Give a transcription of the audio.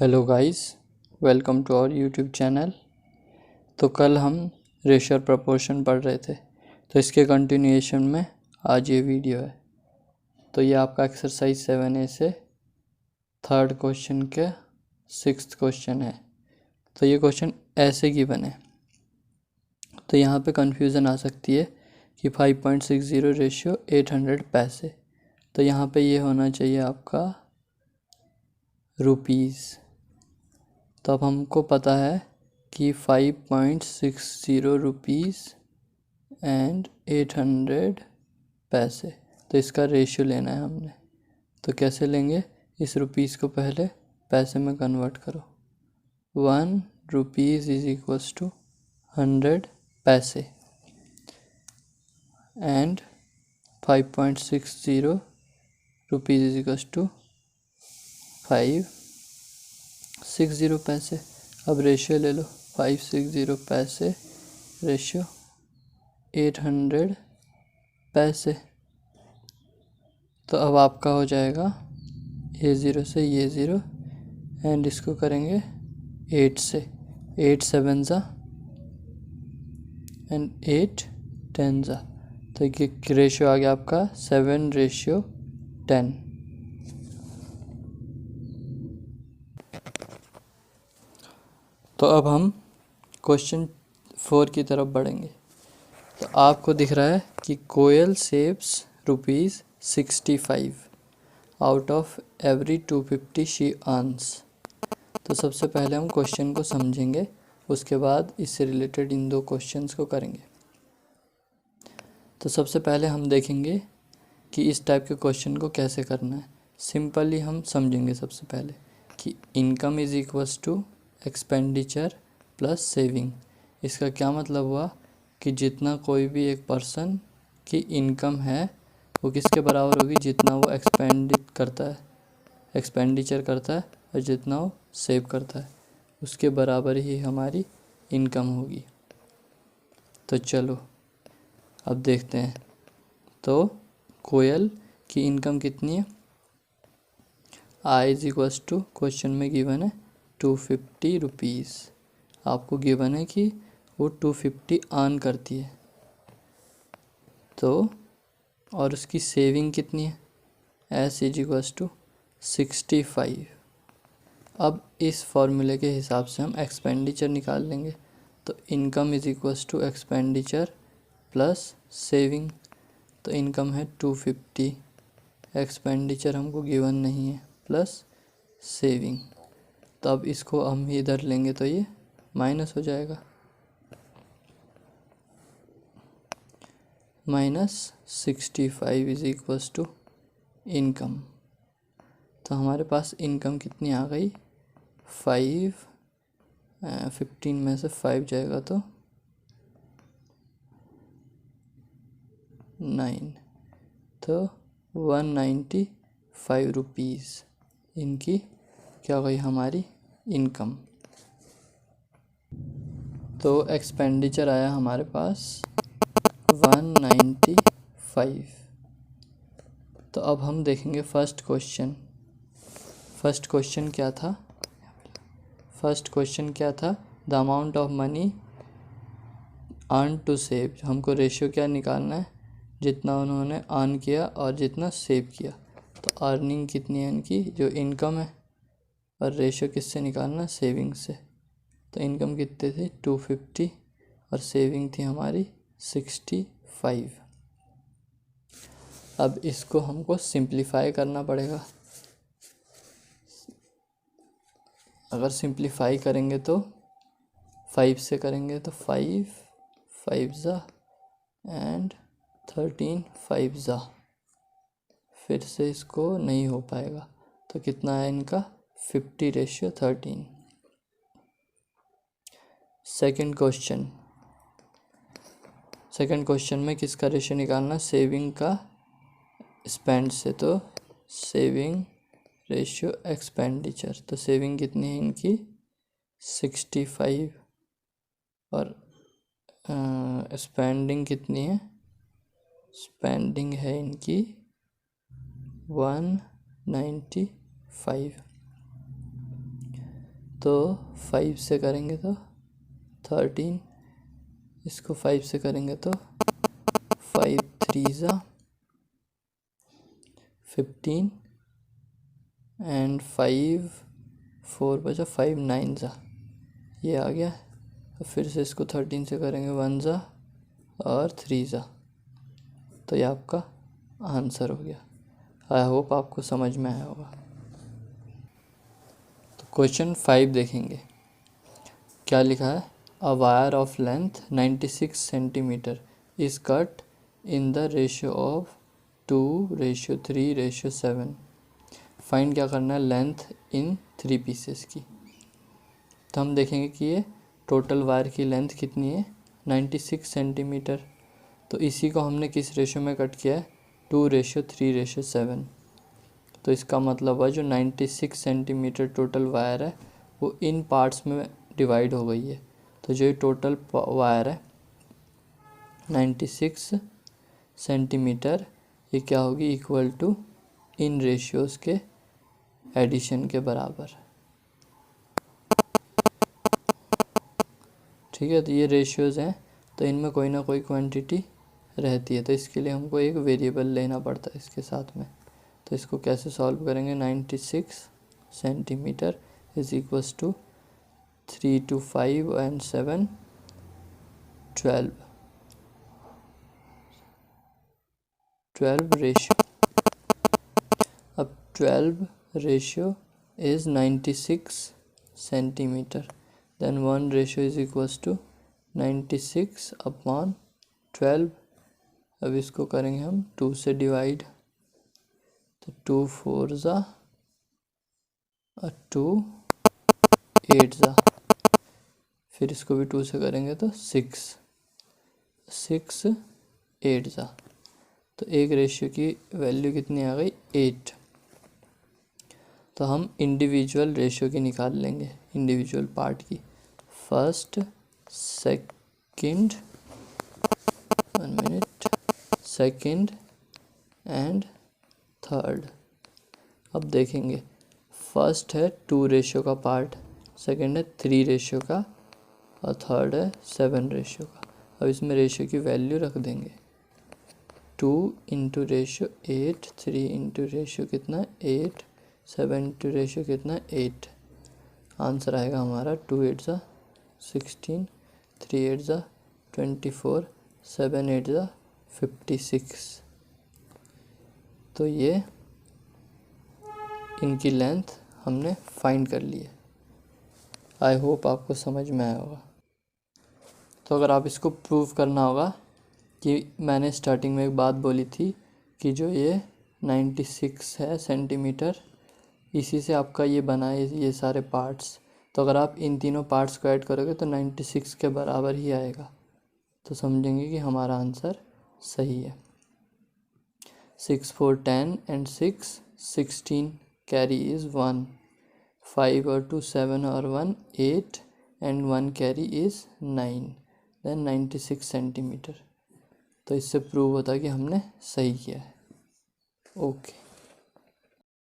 Hello guys, welcome to our YouTube channel. तो कल हम रेशियो और प्रपोर्शन पढ़ रहे थे, तो इसके कंटिन्यूएशन में आज ये वीडियो है। तो ये आपका एक्सरसाइज 7A से थर्ड क्वेश्चन के 6th क्वेश्चन है। तो ये क्वेश्चन ऐसे गिवन है, तो यहाँ पे कंफ्यूजन आ सकती है कि 5.60 रेशियो 800 पैसे। तो यहाँ पे ये होना चाहिए आपका रुपीज़। तो अब हमको पता है कि 5.60 रुपीज़ एंड 800 पैसे, तो इसका रेशियो लेना है हमने। तो कैसे लेंगे? इस रुपीज़ को पहले पैसे में कन्वर्ट करो। 1 रुपीज़ इज इक्वल्स टू 100 पैसे and 5.60 rupees is equals to 560 पैसे। अब रेशियो ले लो, 560 पैसे रेशियो 800 पैसे। तो अब आपका हो जाएगा ये ज़ीरो से ये ज़ीरो एंड इसको करेंगे 8 से। 8 7 ज़ा एंड 8 10 ज़ा। तो ये रेशियो आ गया आपका 7:10। तो अब हम क्वेश्चन 4 की तरफ बढ़ेंगे। तो आपको दिख रहा है कि Koel saves ₹65 out of every 250 she earns. तो सबसे पहले हम क्वेश्चन को समझेंगे, उसके बाद इससे रिलेटेड इन दो क्वेश्चंस को करेंगे। तो सबसे पहले हम देखेंगे कि इस टाइप के क्वेश्चन को कैसे करना है। सिंपली हम समझेंगे सबसे पहले कि income is equals to expenditure plus saving. इसका क्या मतलब हुआ कि जितना कोई भी एक पर्सन की इनकम है वो किसके बराबर होगी? जितना वो एक्सपेंडिचर करता है और जितना वो सेव करता है उसके बराबर ही हमारी इनकम होगी। तो चलो अब देखते हैं। तो कोयल की इनकम कितनी है? I is equals to, question में गिवन है 250 रुपीज़। आपको गिवन है कि वो 250 अर्न करती है। तो और उसकी सेविंग कितनी है? S is equals to 65। अब इस फॉर्मूले के हिसाब से हम एक्सपेंडिचर निकाल लेंगे। तो income is equals to expenditure plus saving. तो इनकम है 250, एक्सपेंडिचर हमको गिवन नहीं है, प्लस सेविंग। तो अब इसको हम इधर लेंगे तो ये माइनस हो जाएगा, -65 इज इक्वल्स टू इनकम। तो हमारे पास इनकम कितनी आ गई? 15 में से 5 जाएगा तो 9। तो 195 रुपीज़ इनकी क्या गई हमारी इनकम। तो एक्सपेंडिचर आया हमारे पास 195। तो अब हम देखेंगे फर्स्ट क्वेश्चन। फर्स्ट क्वेश्चन क्या था? The amount of money earn to save. हमको रेशियो क्या निकालना है? जितना उन्होंने अर्न किया और जितना सेव किया। तो अर्निंग कितनी है इनकी, जो इनकम है, और रेशियो किससे निकालना? सेविंग से। तो इनकम कितने थे? 250 और सेविंग थी हमारी 65। अब इसको हमको सिंप्लीफाई करना पड़ेगा। अगर सिंप्लीफाई करेंगे तो 5 से करेंगे तो 5 5 ज़ा एंड 13 5 ज़ा। फिर से इसको नहीं हो पाएगा। तो कितना है इनका? 50:13। सेकंड क्वेश्चन में किसका रेशियो निकालना? सेविंग का स्पेंड से। तो सेविंग रेशियो एक्सपेंडिचर। तो सेविंग कितनी है इनकी? 65 और स्पेंडिंग कितनी है? स्पेंडिंग है इनकी 195। तो 5 से करेंगे तो 13, इसको 5 से करेंगे तो 5 3 ज़ा 15 एंड 5 4 बचा 5 9 ज़ा, ये आ गया। अब फिर से इसको 13 से करेंगे 1 ज़ा और 3 ज़ा, तो ये आपका आंसर हो गया। आई होप आपको समझ में आया होगा। तो क्वेश्चन 5 देखेंगे, क्या लिखा है। A wire of length 96 centimetre is cut in the ratio of 2:3:7। Find क्या करना है, लेंथ इन 3 पीसेस की। तो हम देखेंगे कि ये टोटल वायर की लेंथ कितनी है, 96 सेंटीमीटर। तो इसी को हमने किस रेशियो में कट किया है, 2:3:7। तो इसका मतलब है जो 96 सेंटीमीटर टोटल वायर है वो इन पार्ट्स में डिवाइड हो गई है। तो जो ये टोटल वायर है 96 सेंटीमीटर, ये क्या होगी, इक्वल टू इन रेशियोज़ के एडिशन के बराबर। ठीक है, तो ये रेशियोज़ हैं, तो इनमें कोई ना कोई क्वांटिटी रहती है, तो इसके लिए हमको एक वेरिएबल लेना पड़ता है इसके साथ में। तो इसको कैसे सॉल्व करेंगे, 96 centimetre is equals to 3 to 5 and 7 12 ratio. अब 12 ratio is 96 centimetre, then 1 ratio is equals to 96 upon 12। अब इसको करेंगे हम 2 से डिवाइड, तो 2 4 ज़ा और 2 8 ज़ा, फिर इसको भी 2 से करेंगे तो 6 8 ज़ा। तो एक रेशियो की वैल्यू कितनी आ गई, 8। तो हम इंडिविजुअल रेशियो की निकाल लेंगे, इंडिविजुअल पार्ट की। First, second, 1 minute, second and third. अब देखेंगे, फर्स्ट है 2 रेशियो का पार्ट, सेकंड है 3 रेशियो का और थर्ड है 7 रेशियो का। अब इसमें रेशियो की वैल्यू रख देंगे, 2 इंटू रेशियो 8, 3 इंटू रेशियो कितना 8, 7 इंटू रेशियो कितना 8। आंसर आएगा हमारा 2 8 ज़ा 16, 3 8 ज़ा 24, 7 8 ज़ा 56। तो ये इनकी लेंथ हमने फाइंड कर ली है। आई होप आपको समझ में आया होगा। तो अगर आप इसको प्रूव करना होगा कि मैंने स्टार्टिंग में एक बात बोली थी कि जो ये 96 है सेंटीमीटर, इसी से आपका ये बना है ये सारे पार्ट्स। तो अगर आप इन तीनों पार्ट्स को ऐड करोगे तो 96 के बराबर ही आएगा। तो समझेंगे कि हमारा आंसर सही है। 6 4 10 एंड 6 16 कैरी इज़ 1, 5 और 2 7 और 1 8 and 1 carry is 9, then 96 centimetre. तो इससे प्रूव होता है कि हमने सही किया है। ओके।